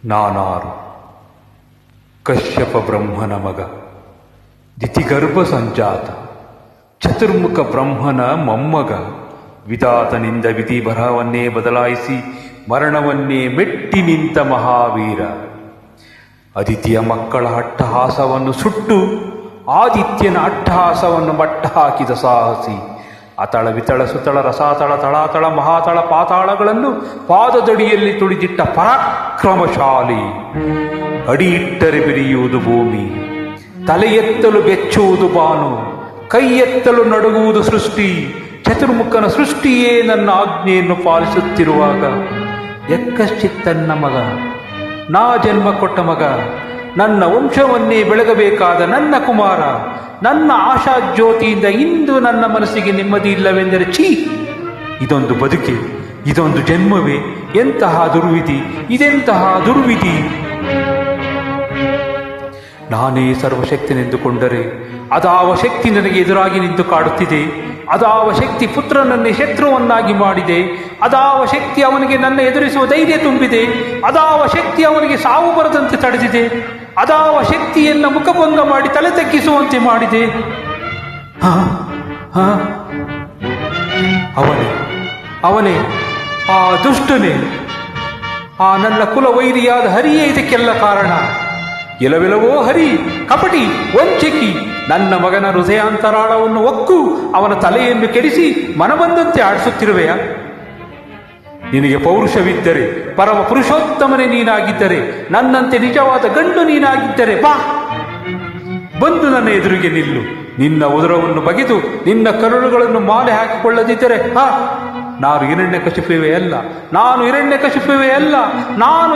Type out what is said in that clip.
ನಾನಾರು ಕಶ್ಯಪ ಬ್ರಹ್ಮನ ಮಗ, ದಿತಿಗರ್ಭ ಸಂಜಾತ, ಚತುರ್ಮುಖ ಬ್ರಹ್ಮನ ಮೊಮ್ಮಗ. ವಿಧಾತನಿಂದ ವಿಧಿ ಬರಹವನ್ನೇ ಬದಲಾಯಿಸಿ ಮರಣವನ್ನೇ ಮೆಟ್ಟಿ ನಿಂತ ಮಹಾವೀರ. ಅದಿತಿಯ ಮಕ್ಕಳ ಅಟ್ಟಹಾಸವನ್ನು ಸುಟ್ಟು ಆದಿತ್ಯನ ಅಟ್ಟಹಾಸವನ್ನು ಮಟ್ಟ ಹಾಕಿದ ಸಾಹಸಿ. ಅತಳ ವಿತಳ ಸುತಳ ರಸಾತಳ ತಳಾತಳ ಮಹಾತಳ ಪಾತಾಳಗಳನ್ನು ಪಾದದಡಿಯಲ್ಲಿ ತುಳಿದಿಟ್ಟ ಪರಾಕ್ರಮಶಾಲಿ. ಅಡಿ ಇಟ್ಟರೆ ಬಿರಿಯುವುದು ಭೂಮಿ, ತಲೆ ಎತ್ತಲು ಬೆಚ್ಚುವುದು ಬಾನು, ಕೈ ಎತ್ತಲು ನಡುಗುವುದು ಸೃಷ್ಟಿ. ಚತುರ್ಮುಖನ ಸೃಷ್ಟಿಯೇ ನನ್ನ ಆಜ್ಞೆಯನ್ನು ಪಾಲಿಸುತ್ತಿರುವಾಗ ಎಕ್ಕಶ್ಚಿತ್ತನ್ನ ಮಗ, ನಾ ಜನ್ಮ ಕೊಟ್ಟ ಮಗ, ನನ್ನ ವಂಶವನ್ನೇ ಬೆಳಗಬೇಕಾದ ನನ್ನ ಕುಮಾರ, ನನ್ನ ಆಶಾಜ್ಯೋತಿಯಿಂದ ಇಂದು ನನ್ನ ಮನಸ್ಸಿಗೆ ನೆಮ್ಮದಿ ಇಲ್ಲವೆಂದರೆ ಛೀ, ಇದೊಂದು ಬದುಕೆ, ಇದೊಂದು ಜನ್ಮವೇ, ಎಂತಹ ದುರ್ವಿಧಿ, ಇದೆಂತಹ ದುರ್ವಿಧಿ. ನಾನೇ ಸರ್ವಶಕ್ತಿನೆಂದುಕೊಂಡರೆ ಅದಾವ ಶಕ್ತಿ ನನಗೆ ಎದುರಾಗಿ ನಿಂತು ಕಾಡುತ್ತಿದೆ. ಅದಾವ ಶಕ್ತಿ ಪುತ್ರನನ್ನೇ ಶತ್ರುವನ್ನಾಗಿ ಮಾಡಿದೆ. ಅದಾವ ಶಕ್ತಿ ಅವನಿಗೆ ನನ್ನ ಎದುರಿಸುವ ಧೈರ್ಯ ತುಂಬಿದೆ. ಅದಾವ ಶಕ್ತಿ ಅವನಿಗೆ ಸಾವು ಬರದಂತೆ ತಡೆದಿದೆ. ಅದಾವ ಶಕ್ತಿಯನ್ನ ಮುಖಭಂಗ ಮಾಡಿ ತಲೆ ತಗ್ಗಿಸುವಂತೆ ಮಾಡಿದೆ. ಅವನೇ ಆ ದುಷ್ಟನೇ, ಆ ನನ್ನ ಕುಲವೈರಿಯಾದ ಹರಿಯೇ ಇದಕ್ಕೆಲ್ಲ ಕಾರಣ. ಎಲವೆಲವೋ ಹರಿ, ಕಪಟಿ, ವಂಚಕಿ, ನನ್ನ ಮಗನ ಹೃದಯಾಂತರಾಳವನ್ನು ಒಕ್ಕು ಅವನ ತಲೆಯನ್ನು ಕೆಡಿಸಿ ಮನಬಂದಂತೆ ಆಡಿಸುತ್ತಿರುವೆಯ? ನಿನಗೆ ಪೌರುಷವಿದ್ದರೆ, ಪರಮ ಪುರುಷೋತ್ತಮನೇ ನೀನಾಗಿದ್ದರೆ, ನನ್ನಂತೆ ನಿಜವಾದ ಗಂಡು ನೀನಾಗಿದ್ದರೆ ಬಾ, ಬಂದು ನನ್ನ ಎದುರಿಗೆ ನಿಲ್ಲು. ನಿನ್ನ ಉದರವನ್ನು ಬಗೆದು ನಿನ್ನ ಕರುಳುಗಳನ್ನು ಮಾಲೆ ಹಾಕಿಕೊಳ್ಳದಿದ್ದರೆ ನಾನು ಹಿರಣ್ಯಕಶಿಪುವೇ ಅಲ್ಲ, ನಾನು ಹಿರಣ್ಯಕಶಿಪುವೇ ಅಲ್ಲ, ನಾನು